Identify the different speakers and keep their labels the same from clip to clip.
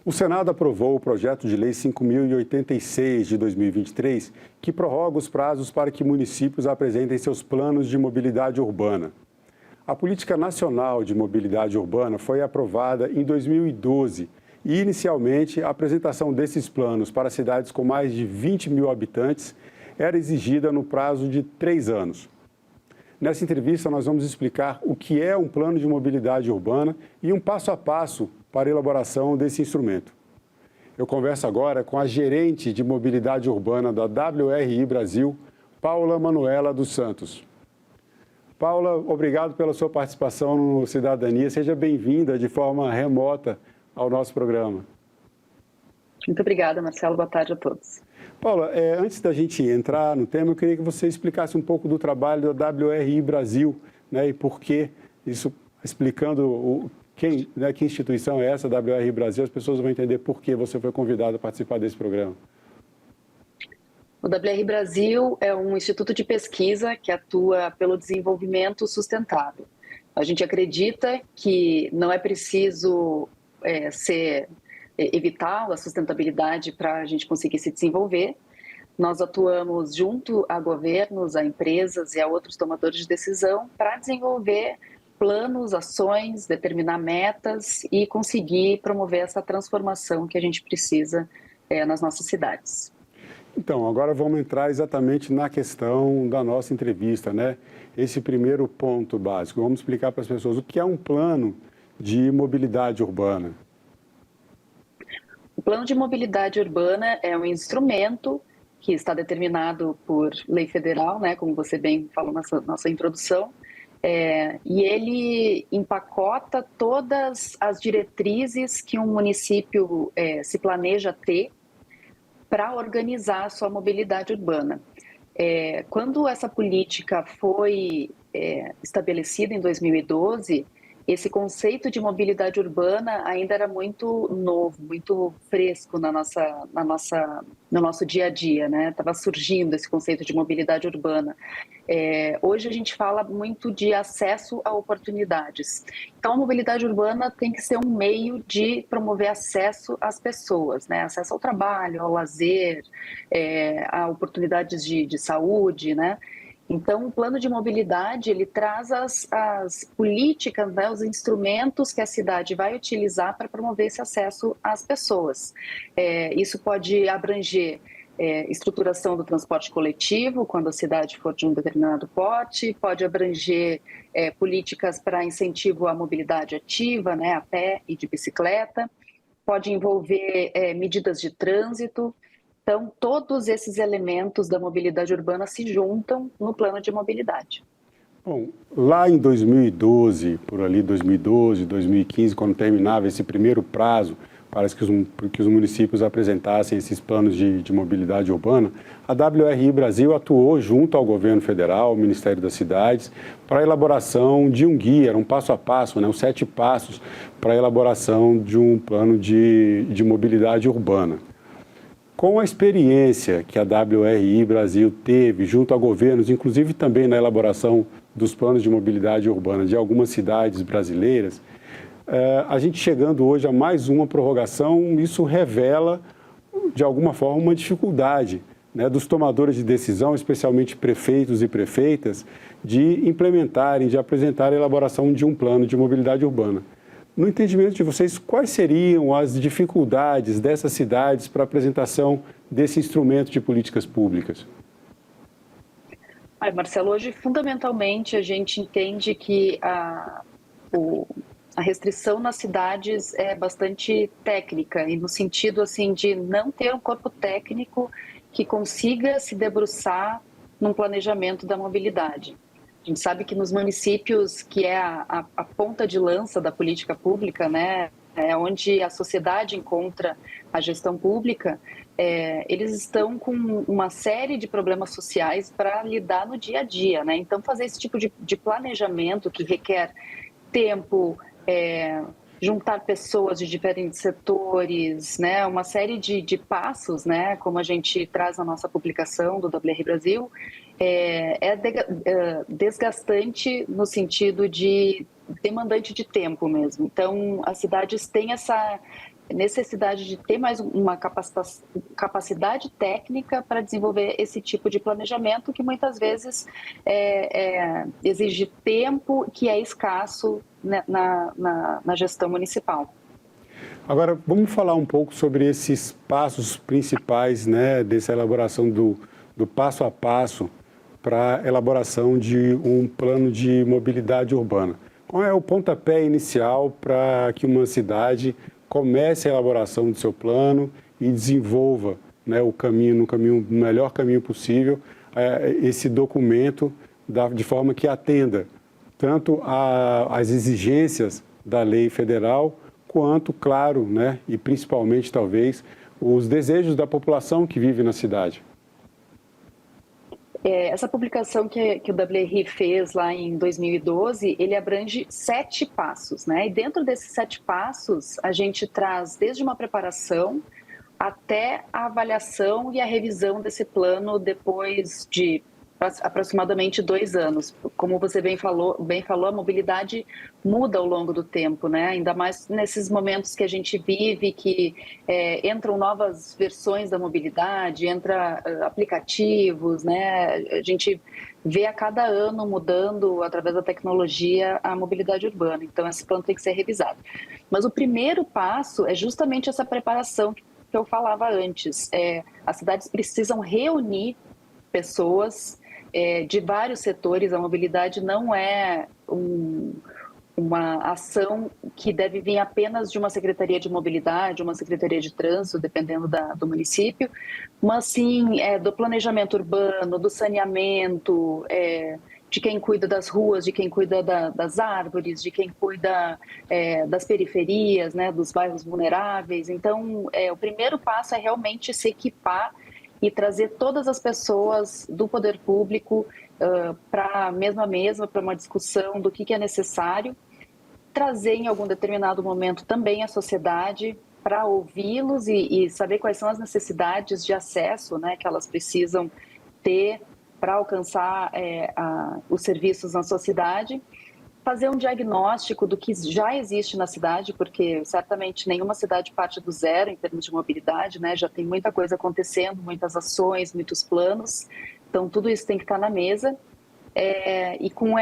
Speaker 1: O Senado aprovou o projeto de lei 5.086 de 2023, que prorroga os prazos para que municípios apresentem seus planos de mobilidade urbana. A Política Nacional de Mobilidade Urbana foi aprovada em 2012 e, inicialmente, a apresentação desses planos para cidades com mais de 20 mil habitantes era exigida no prazo de 3 anos. Nessa entrevista, nós vamos explicar o que é um plano de mobilidade urbana e um passo a passo para a elaboração desse instrumento. Eu converso agora com a gerente de mobilidade urbana da WRI Brasil, Paula Manuela dos Santos. Paula, obrigado pela sua participação no Cidadania. Seja bem-vinda de forma remota ao nosso programa.
Speaker 2: Muito obrigada, Marcelo. Boa tarde a todos.
Speaker 1: Paula, antes da gente entrar no tema, eu queria que você explicasse um pouco do trabalho da WRI Brasil, né, e por que isso, explicando que instituição é essa, a WRI Brasil, as pessoas vão entender por que você foi convidado a participar desse programa.
Speaker 2: O WRI Brasil é um instituto de pesquisa que atua pelo desenvolvimento sustentável. A gente acredita que não é preciso evitar a sustentabilidade para a gente conseguir se desenvolver. Nós atuamos junto a governos, a empresas e a outros tomadores de decisão para desenvolver planos, ações, determinar metas e conseguir promover essa transformação que a gente precisa nas nossas cidades.
Speaker 1: Então, agora vamos entrar exatamente na questão da nossa entrevista, né? Esse primeiro ponto básico. Vamos explicar para as pessoas o que é um plano de mobilidade urbana.
Speaker 2: O plano de mobilidade urbana é um instrumento que está determinado por lei federal, né? Como você bem falou na nossa introdução, e ele empacota todas as diretrizes que um município se planeja ter para organizar a sua mobilidade urbana. Quando essa política foi estabelecida em 2012, esse conceito de mobilidade urbana ainda era muito novo, muito fresco no nosso dia a dia, né? Estava surgindo esse conceito de mobilidade urbana. Hoje a gente fala muito de acesso a oportunidades. Então, a mobilidade urbana tem que ser um meio de promover acesso às pessoas, né? Acesso ao trabalho, ao lazer, a oportunidades de saúde, né? Então, o plano de mobilidade, ele traz as políticas, né, os instrumentos que a cidade vai utilizar para promover esse acesso às pessoas. Isso pode abranger estruturação do transporte coletivo, quando a cidade for de um determinado porte, pode abranger políticas para incentivo à mobilidade ativa, né, a pé e de bicicleta, pode envolver medidas de trânsito. Então, todos esses elementos da mobilidade urbana se juntam no plano de mobilidade.
Speaker 1: Bom, lá em 2012, por ali 2012, 2015, quando terminava esse primeiro prazo para que os municípios apresentassem esses planos de mobilidade urbana, a WRI Brasil atuou junto ao governo federal, ao Ministério das Cidades, para a elaboração de um guia, era um passo a passo, né, 7 passos para a elaboração de um plano de mobilidade urbana. Com a experiência que a WRI Brasil teve junto a governos, inclusive também na elaboração dos planos de mobilidade urbana de algumas cidades brasileiras, a gente chegando hoje a mais uma prorrogação, isso revela, de alguma forma, uma dificuldade, né, dos tomadores de decisão, especialmente prefeitos e prefeitas, de implementarem, de apresentar a elaboração de um plano de mobilidade urbana. No entendimento de vocês, quais seriam as dificuldades dessas cidades para a apresentação desse instrumento de políticas públicas?
Speaker 2: Marcelo, hoje, fundamentalmente, a gente entende que a restrição nas cidades é bastante técnica, e no sentido assim, de não ter um corpo técnico que consiga se debruçar num planejamento da mobilidade. A gente sabe que nos municípios, que é a ponta de lança da política pública, né, é onde a sociedade encontra a gestão pública, eles estão com uma série de problemas sociais para lidar no dia a dia, né? Então, fazer esse tipo de planejamento que requer tempo, juntar pessoas de diferentes setores, né? Uma série de passos, né? Como a gente traz na nossa publicação do WRI Brasil, desgastante no sentido de demandante de tempo mesmo. Então, as cidades têm necessidade de ter mais uma capacidade técnica para desenvolver esse tipo de planejamento que muitas vezes exige tempo que é escasso, né, na gestão municipal.
Speaker 1: Agora, vamos falar um pouco sobre esses passos principais, né, dessa elaboração do passo a passo para a elaboração de um plano de mobilidade urbana. Qual é o pontapé inicial para que uma cidade comece a elaboração do seu plano e desenvolva, né, o melhor caminho possível, esse documento de forma que atenda tanto às exigências da lei federal, quanto, claro, né, e principalmente, talvez, os desejos da população que vive na cidade?
Speaker 2: Essa publicação que o WRI fez lá em 2012, ele abrange 7 passos, né? E dentro desses 7 passos, a gente traz desde uma preparação até a avaliação e a revisão desse plano depois de aproximadamente 2 anos. Como você bem falou, a mobilidade muda ao longo do tempo, né? Ainda mais nesses momentos que a gente vive, que entram novas versões da mobilidade, entra aplicativos, né? A gente vê a cada ano mudando, através da tecnologia, a mobilidade urbana. Então, esse plano tem que ser revisado. Mas o primeiro passo é justamente essa preparação que eu falava antes. As cidades precisam reunir pessoas de vários setores. A mobilidade não é uma ação que deve vir apenas de uma secretaria de mobilidade, uma secretaria de trânsito, dependendo do município, mas sim do planejamento urbano, do saneamento, de quem cuida das ruas, de quem cuida das árvores, de quem cuida das periferias, né, dos bairros vulneráveis. Então, o primeiro passo é realmente se equipar e trazer todas as pessoas do poder público para a mesa, para uma discussão do que é necessário, trazer em algum determinado momento também a sociedade para ouvi-los e saber quais são as necessidades de acesso, né, que elas precisam ter para alcançar os serviços na sua cidade. Fazer um diagnóstico do que já existe na cidade, porque certamente nenhuma cidade parte do zero em termos de mobilidade, né? Já tem muita coisa acontecendo, muitas ações, muitos planos, então tudo isso tem que estar na mesa. E com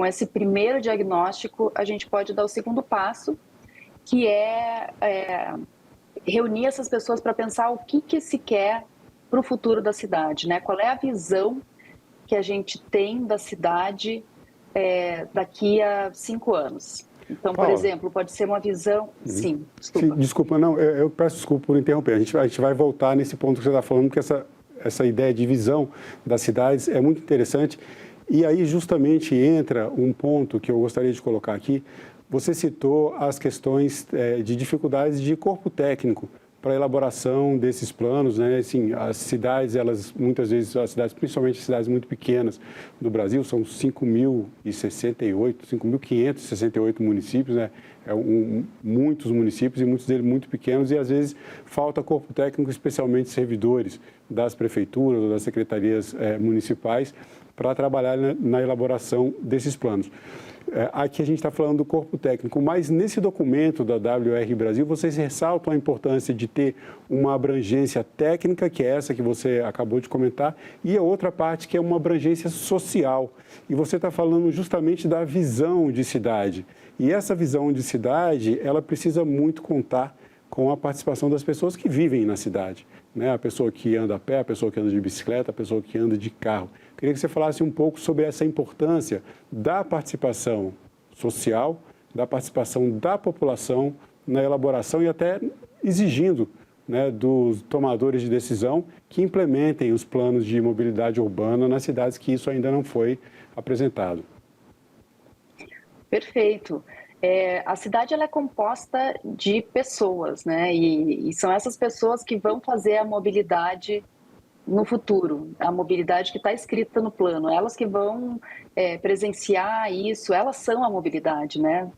Speaker 2: esse primeiro diagnóstico, a gente pode dar o segundo passo, que é reunir essas pessoas para pensar o que se quer para o futuro da cidade, né? Qual é a visão que a gente tem da cidade daqui a 5 anos. Então,
Speaker 1: Paula,
Speaker 2: por exemplo, pode ser uma visão... Sim, desculpa.
Speaker 1: Desculpa, não, eu peço desculpa por interromper. A gente vai voltar nesse ponto que você está falando, porque essa ideia de visão das cidades é muito interessante. E aí, justamente, entra um ponto que eu gostaria de colocar aqui. Você citou as questões de dificuldades de corpo técnico para a elaboração desses planos, né? Assim, as cidades, muitas vezes, principalmente as cidades muito pequenas do Brasil, são 5.568 municípios, né? Muitos municípios e muitos deles muito pequenos, e às vezes falta corpo técnico, especialmente servidores das prefeituras ou das secretarias municipais, para trabalhar na elaboração desses planos. Aqui a gente está falando do corpo técnico, mas nesse documento da WR Brasil, vocês ressaltam a importância de ter uma abrangência técnica, que é essa que você acabou de comentar, e a outra parte que é uma abrangência social. E você está falando justamente da visão de cidade. E essa visão de cidade, ela precisa muito contar com a participação das pessoas que vivem na cidade, né? A pessoa que anda a pé, a pessoa que anda de bicicleta, a pessoa que anda de carro. Queria que você falasse um pouco sobre essa importância da participação social, da participação da população na elaboração e até exigindo, né, dos tomadores de decisão que implementem os planos de mobilidade urbana nas cidades que isso ainda não foi apresentado.
Speaker 2: Perfeito. A cidade ela é composta de pessoas, né? E são essas pessoas que vão fazer a mobilidade no futuro, a mobilidade que está escrita no plano, elas que vão presenciar isso, elas são a mobilidade, né?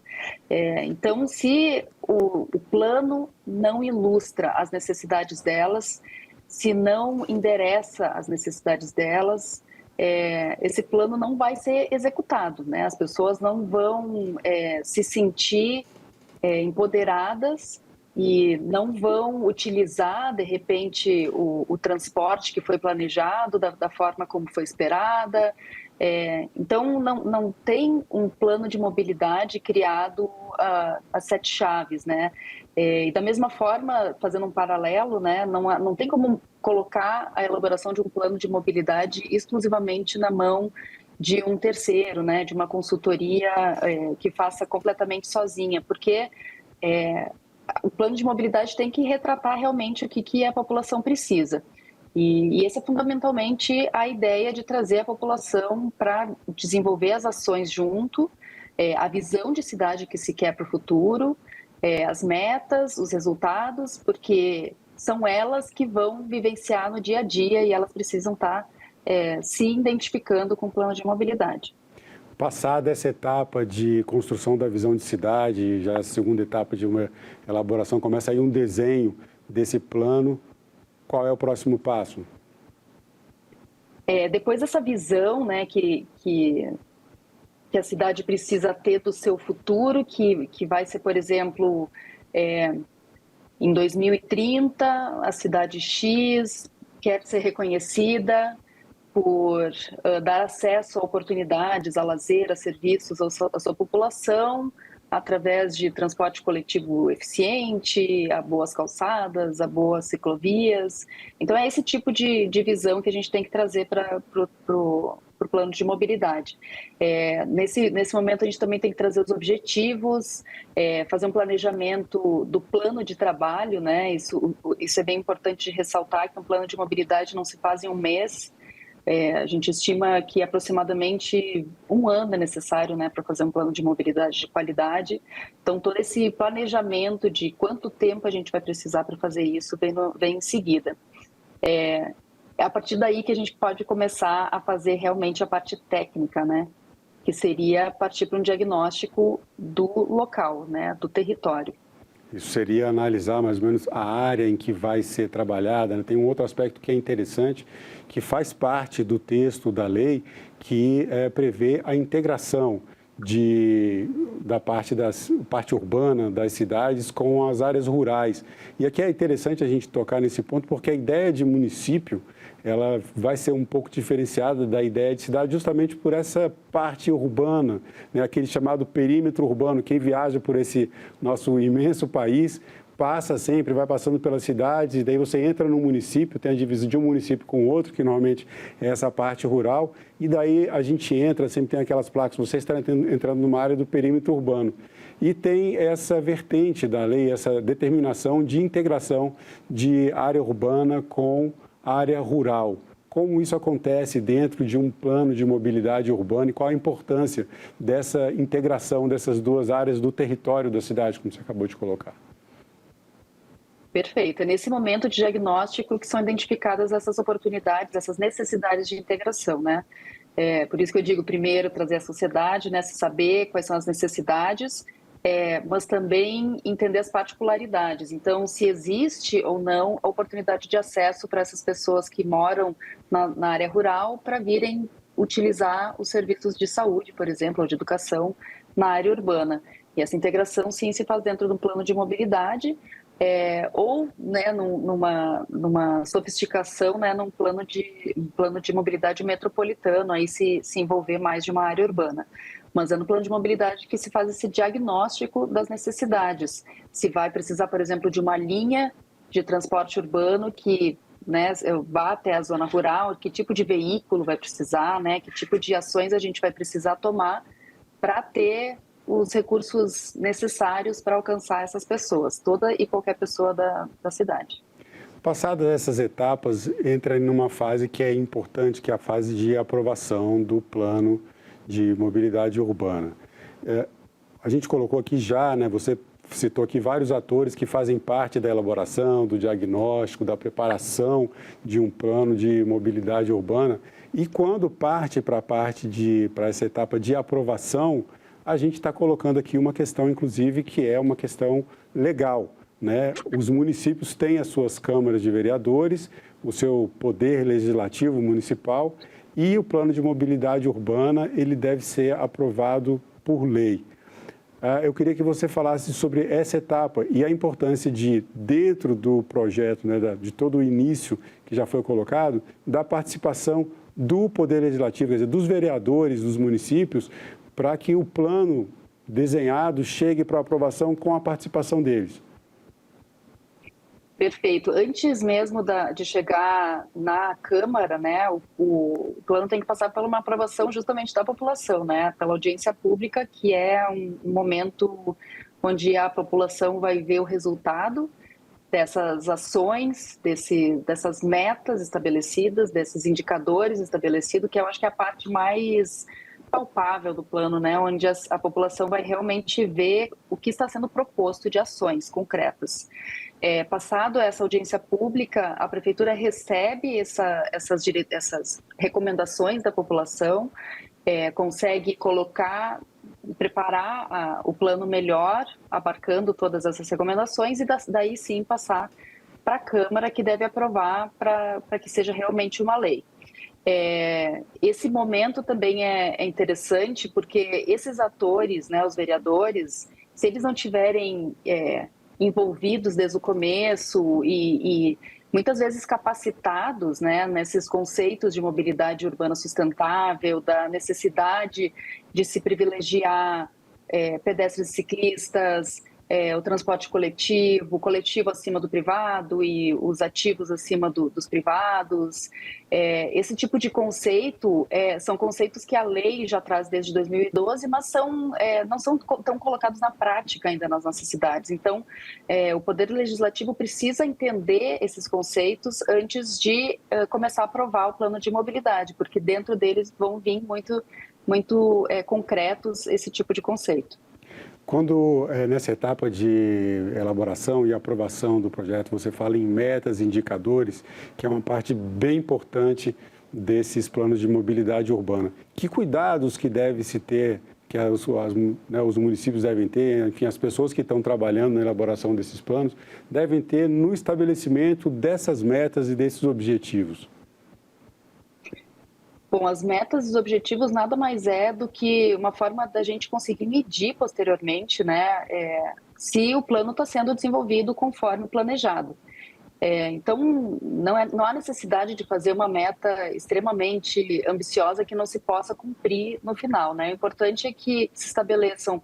Speaker 2: Então, se o plano não ilustra as necessidades delas, se não endereça as necessidades delas, esse plano não vai ser executado, né? As pessoas não vão se sentir empoderadas e não vão utilizar, de repente, o transporte que foi planejado da forma como foi esperada. Então, não tem um plano de mobilidade criado a sete chaves, né? E da mesma forma, fazendo um paralelo, né, não tem como colocar a elaboração de um plano de mobilidade exclusivamente na mão de um terceiro, né, de uma consultoria que faça completamente sozinha, porque o plano de mobilidade tem que retratar realmente o que a população precisa. E essa é fundamentalmente a ideia de trazer a população para desenvolver as ações junto, a visão de cidade que se quer para o futuro, as metas, os resultados, porque são elas que vão vivenciar no dia a dia e elas precisam estar se identificando com o plano de mobilidade.
Speaker 1: Passada essa etapa de construção da visão de cidade, já a segunda etapa de uma elaboração, começa aí um desenho desse plano. Qual é o próximo passo?
Speaker 2: Depois dessa visão, né, que a cidade precisa ter do seu futuro, que vai ser, por exemplo, em 2030, a cidade X quer ser reconhecida por dar acesso a oportunidades, a lazer, a serviços à sua população, através de transporte coletivo eficiente, a boas calçadas, a boas ciclovias. Então, é esse tipo de visão que a gente tem que trazer para o plano de mobilidade. Nesse momento, a gente também tem que trazer os objetivos, fazer um planejamento do plano de trabalho, né? Isso é bem importante de ressaltar, que um plano de mobilidade não se faz em um mês. A gente estima que aproximadamente 1 ano é necessário, né, para fazer um plano de mobilidade de qualidade. Então, todo esse planejamento de quanto tempo a gente vai precisar para fazer isso vem em seguida. É a partir daí que a gente pode começar a fazer realmente a parte técnica, né, que seria partir para um diagnóstico do local, né, do território.
Speaker 1: Isso seria analisar mais ou menos a área em que vai ser trabalhada, né? Tem um outro aspecto que é interessante, que faz parte do texto da lei, que prevê a integração da parte urbana das cidades com as áreas rurais. E aqui é interessante a gente tocar nesse ponto, porque a ideia de município, ela vai ser um pouco diferenciada da ideia de cidade justamente por essa parte urbana, né? Aquele chamado perímetro urbano. Quem viaja por esse nosso imenso país passa sempre, vai passando pelas cidades, e daí você entra no município, tem a divisão de um município com o outro, que normalmente é essa parte rural, e daí a gente entra, sempre tem aquelas placas, você está entrando numa área do perímetro urbano. E tem essa vertente da lei, essa determinação de integração de área urbana com área rural. Como isso acontece dentro de um plano de mobilidade urbana e qual a importância dessa integração dessas duas áreas do território da cidade, como você acabou de colocar?
Speaker 2: Perfeito. É nesse momento de diagnóstico que são identificadas essas oportunidades, essas necessidades de integração, né? Por isso que eu digo, primeiro, trazer a sociedade, né? Saber quais são as necessidades, mas também entender as particularidades. Então, se existe ou não a oportunidade de acesso para essas pessoas que moram na área rural para virem utilizar os serviços de saúde, por exemplo, ou de educação na área urbana. E essa integração, sim, se faz dentro de um plano de mobilidade, ou, né, numa sofisticação, né, num plano de mobilidade metropolitano, aí se envolver mais de uma área urbana. Mas é no plano de mobilidade que se faz esse diagnóstico das necessidades. Se vai precisar, por exemplo, de uma linha de transporte urbano que, né, vá até a zona rural, que tipo de veículo vai precisar, né, que tipo de ações a gente vai precisar tomar para ter os recursos necessários para alcançar essas pessoas, toda e qualquer pessoa da cidade.
Speaker 1: Passadas essas etapas, entra numa fase que é importante, que é a fase de aprovação do plano de mobilidade urbana. A gente colocou aqui já, né, você citou aqui vários atores que fazem parte da elaboração, do diagnóstico, da preparação de um plano de mobilidade urbana. E quando parte para essa etapa de aprovação, a gente está colocando aqui uma questão, inclusive, que é uma questão legal, né? Os municípios têm as suas câmaras de vereadores, o seu poder legislativo municipal, e o plano de mobilidade urbana ele deve ser aprovado por lei. Eu queria que você falasse sobre essa etapa e a importância de, dentro do projeto, né, de todo o início que já foi colocado, da participação do Poder Legislativo, quer dizer, dos vereadores dos municípios, para que o plano desenhado chegue para aprovação com a participação deles.
Speaker 2: Perfeito. Antes mesmo de chegar na Câmara, né, o plano tem que passar por uma aprovação justamente da população, né, pela audiência pública, que é um momento onde a população vai ver o resultado dessas ações, dessas metas estabelecidas, desses indicadores estabelecidos, que eu acho que é a parte mais palpável do plano, né, onde a população vai realmente ver o que está sendo proposto de ações concretas. Passado essa audiência pública, a prefeitura recebe essas recomendações da população, consegue preparar o plano melhor, abarcando todas essas recomendações, e daí sim passar para a Câmara, que deve aprovar para que seja realmente uma lei. Esse momento também é interessante, porque esses atores, né, os vereadores, se eles não tiverem envolvidos desde o começo e muitas vezes capacitados, né, nesses conceitos de mobilidade urbana sustentável, da necessidade de se privilegiar pedestres e ciclistas, o transporte coletivo, o coletivo acima do privado e os ativos acima dos privados. Esse tipo de conceito são conceitos que a lei já traz desde 2012, mas não são tão colocados na prática ainda nas nossas cidades. Então, o Poder Legislativo precisa entender esses conceitos antes de começar a aprovar o plano de mobilidade, porque dentro deles vão vir muito concretos esse tipo de conceito.
Speaker 1: Quando, nessa etapa de elaboração e aprovação do projeto, você fala em metas, indicadores, que é uma parte bem importante desses planos de mobilidade urbana. Que cuidados que deve se ter, que os municípios devem ter, enfim, as pessoas que estão trabalhando na elaboração desses planos, devem ter no estabelecimento dessas metas e desses objetivos?
Speaker 2: Bom, as metas e os objetivos nada mais é do que uma forma da gente conseguir medir posteriormente, né, se o plano está sendo desenvolvido conforme planejado. Então, não há necessidade de fazer uma meta extremamente ambiciosa que não se possa cumprir no final, né? O importante é que se estabeleçam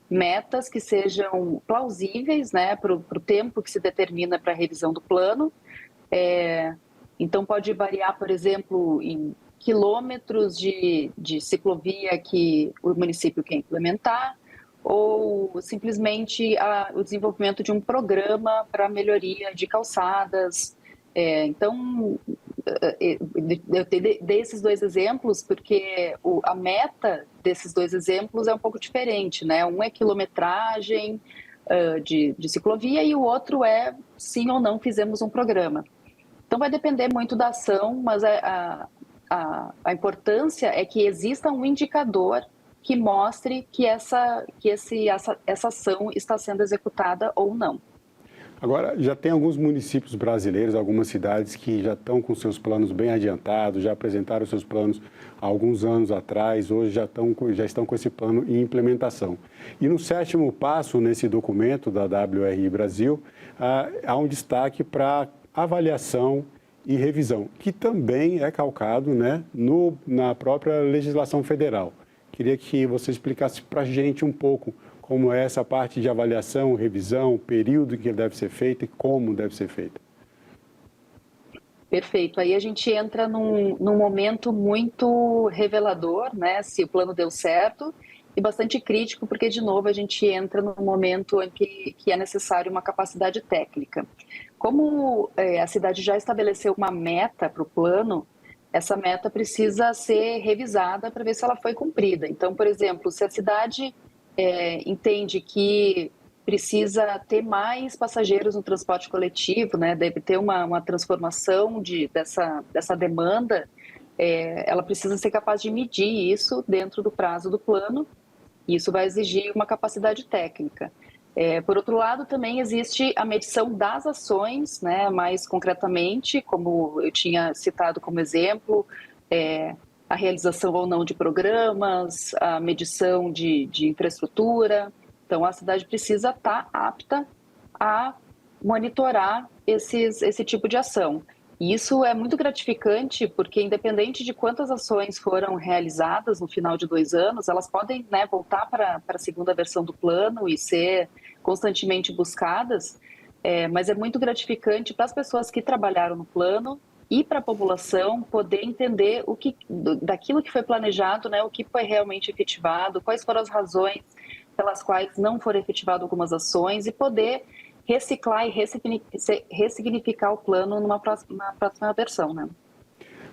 Speaker 2: metas que sejam plausíveis, né, para o tempo que se determina para a revisão do plano. Então, pode variar, por exemplo, em quilômetros de ciclovia que o município quer implementar, ou simplesmente o desenvolvimento de um programa para melhoria de calçadas. Então, eu dei esses dois exemplos porque a meta desses dois exemplos é um pouco diferente, né? Um é quilometragem de ciclovia e o outro é, sim ou não, fizemos um programa. Então, vai depender muito da ação, mas a importância é que exista um indicador que mostre que essa ação está sendo executada ou não.
Speaker 1: Agora, já tem alguns municípios brasileiros, algumas cidades que já estão com seus planos bem adiantados, já apresentaram seus planos há alguns anos atrás, hoje já estão com esse plano em implementação. E no 7º passo, nesse documento da WRI Brasil, há um destaque para avaliação e revisão, que também é calcado, né, na própria legislação federal. Queria que você explicasse para a gente um pouco como é essa parte de avaliação, revisão, o período em que ele deve ser feito e como deve ser feito.
Speaker 2: Perfeito. Aí a gente entra num momento muito revelador, né, se o plano deu certo, e bastante crítico, porque, de novo, a gente entra num momento em que é necessário uma capacidade técnica. Como a cidade já estabeleceu uma meta para o plano, essa meta precisa ser revisada para ver se ela foi cumprida. Então, por exemplo, se a cidade entende que precisa ter mais passageiros no transporte coletivo, né, deve ter uma transformação dessa demanda, ela precisa ser capaz de medir isso dentro do prazo do plano, e isso vai exigir uma capacidade técnica. Por outro lado, também existe a medição das ações, né, mais concretamente, como eu tinha citado como exemplo, a realização ou não de programas, a medição de infraestrutura, Então, a cidade precisa estar apta a monitorar esse tipo de ação. E isso é muito gratificante, porque independente de quantas ações foram realizadas no final de 2 anos, elas podem, né, voltar para a segunda versão do plano e ser constantemente buscadas, mas é muito gratificante para as pessoas que trabalharam no plano e para a população poder entender daquilo que foi planejado, né, o que foi realmente efetivado, quais foram as razões pelas quais não foram efetivadas algumas ações e poder reciclar e ressignificar o plano na próxima versão, né?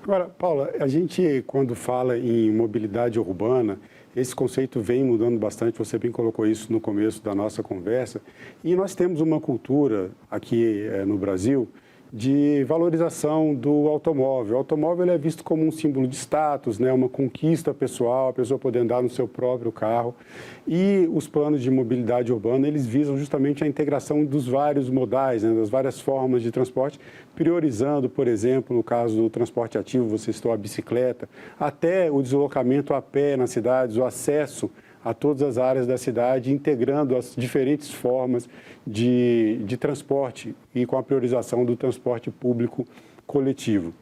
Speaker 1: Agora, Paula, a gente, quando fala em mobilidade urbana, esse conceito vem mudando bastante, você bem colocou isso no começo da nossa conversa, e nós temos uma cultura aqui no Brasil de valorização do automóvel. O automóvel é visto como um símbolo de status, né, uma conquista pessoal, a pessoa poder andar no seu próprio carro. E os planos de mobilidade urbana, eles visam justamente a integração dos vários modais, né, das várias formas de transporte, priorizando, por exemplo, no caso do transporte ativo, você citou a bicicleta, até o deslocamento a pé nas cidades, o acesso a todas as áreas da cidade, integrando as diferentes formas de transporte e com a priorização do transporte público coletivo.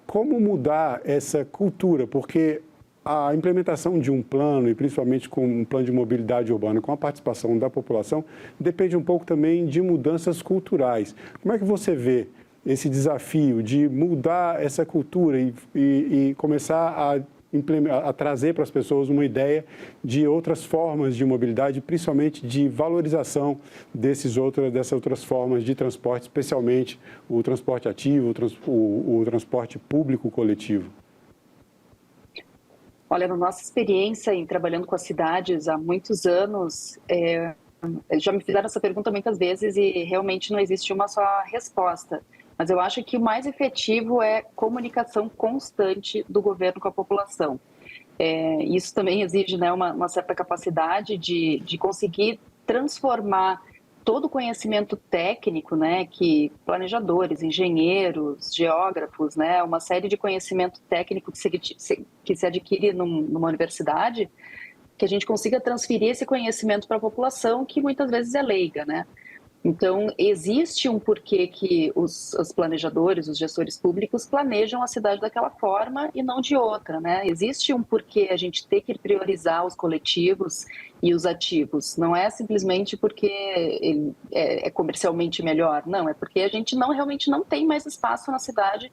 Speaker 1: Como mudar essa cultura? Porque a implementação de um plano, e principalmente com um plano de mobilidade urbana, com a participação da população, depende um pouco também de mudanças culturais. Como é que você vê esse desafio de mudar essa cultura e começar a trazer para as pessoas uma ideia de outras formas de mobilidade, principalmente de valorização dessas outras formas de transporte, especialmente o transporte ativo, o transporte público coletivo?
Speaker 2: Olha, na nossa experiência em trabalhando com as cidades há muitos anos, já me fizeram essa pergunta muitas vezes e realmente não existe uma só resposta. Mas eu acho que o mais efetivo é comunicação constante do governo com a população. Isso também exige, né, uma certa capacidade de conseguir transformar todo o conhecimento técnico, né, que planejadores, engenheiros, geógrafos, né, uma série de conhecimento técnico que se adquire numa universidade, que a gente consiga transferir esse conhecimento para a população, que muitas vezes é leiga, né? Então, existe um porquê que os planejadores, os gestores públicos planejam a cidade daquela forma e não de outra, né? Existe um porquê a gente ter que priorizar os coletivos e os ativos. Não é simplesmente porque ele é comercialmente melhor, não. É porque a gente realmente não tem mais espaço na cidade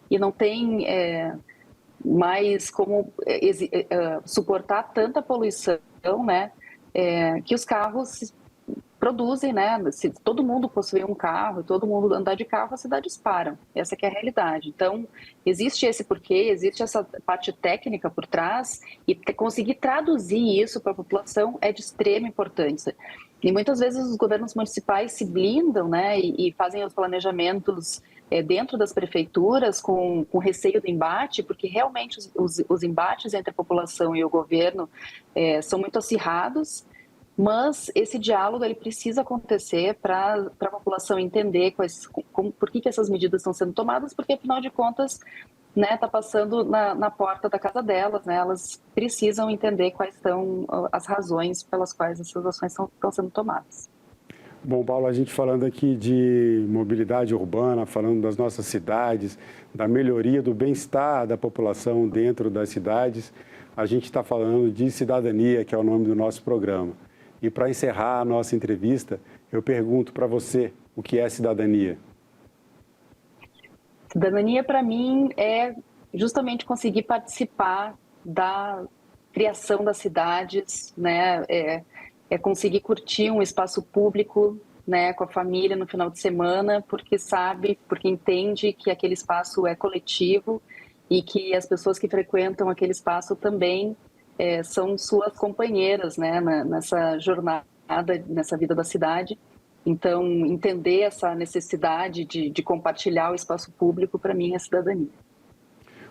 Speaker 2: e não tem mais como suportar tanta poluição, né? Que os carros produzem, né? Se todo mundo possuir um carro, todo mundo andar de carro, as cidades param. Essa que é a realidade. Então, existe esse porquê, existe essa parte técnica por trás e conseguir traduzir isso para a população é de extrema importância. E muitas vezes os governos municipais se blindam, né? E fazem os planejamentos dentro das prefeituras com receio do embate, porque realmente os embates entre a população e o governo são muito acirrados. Mas esse diálogo ele precisa acontecer para a população entender por que essas medidas estão sendo tomadas, porque afinal de contas, né, está passando na porta da casa delas, né, elas precisam entender quais são as razões pelas quais essas ações estão sendo tomadas.
Speaker 1: Bom, Paulo, a gente falando aqui de mobilidade urbana, falando das nossas cidades, da melhoria do bem-estar da população dentro das cidades, a gente está falando de cidadania, que é o nome do nosso programa. E para encerrar a nossa entrevista, eu pergunto para você, o que é cidadania?
Speaker 2: Cidadania, para mim, é justamente conseguir participar da criação das cidades, né? É conseguir curtir um espaço público, né, com a família no final de semana, porque entende que aquele espaço é coletivo e que as pessoas que frequentam aquele espaço também são suas companheiras, né, nessa jornada, nessa vida da cidade. Então, entender essa necessidade de compartilhar o espaço público, para mim, é cidadania.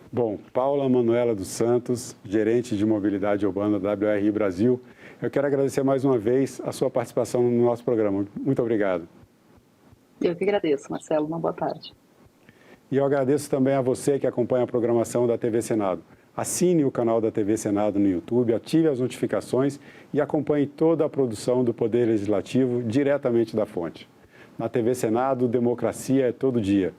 Speaker 1: Bom, Paula Manuela dos Santos, gerente de mobilidade urbana da WRI Brasil, eu quero agradecer mais uma vez a sua participação no nosso programa. Muito obrigado.
Speaker 2: Eu que agradeço, Marcelo. Uma boa tarde.
Speaker 1: E eu agradeço também a você que acompanha a programação da TV Senado. Assine o canal da TV Senado no YouTube, ative as notificações e acompanhe toda a produção do Poder Legislativo diretamente da fonte. Na TV Senado, democracia é todo dia.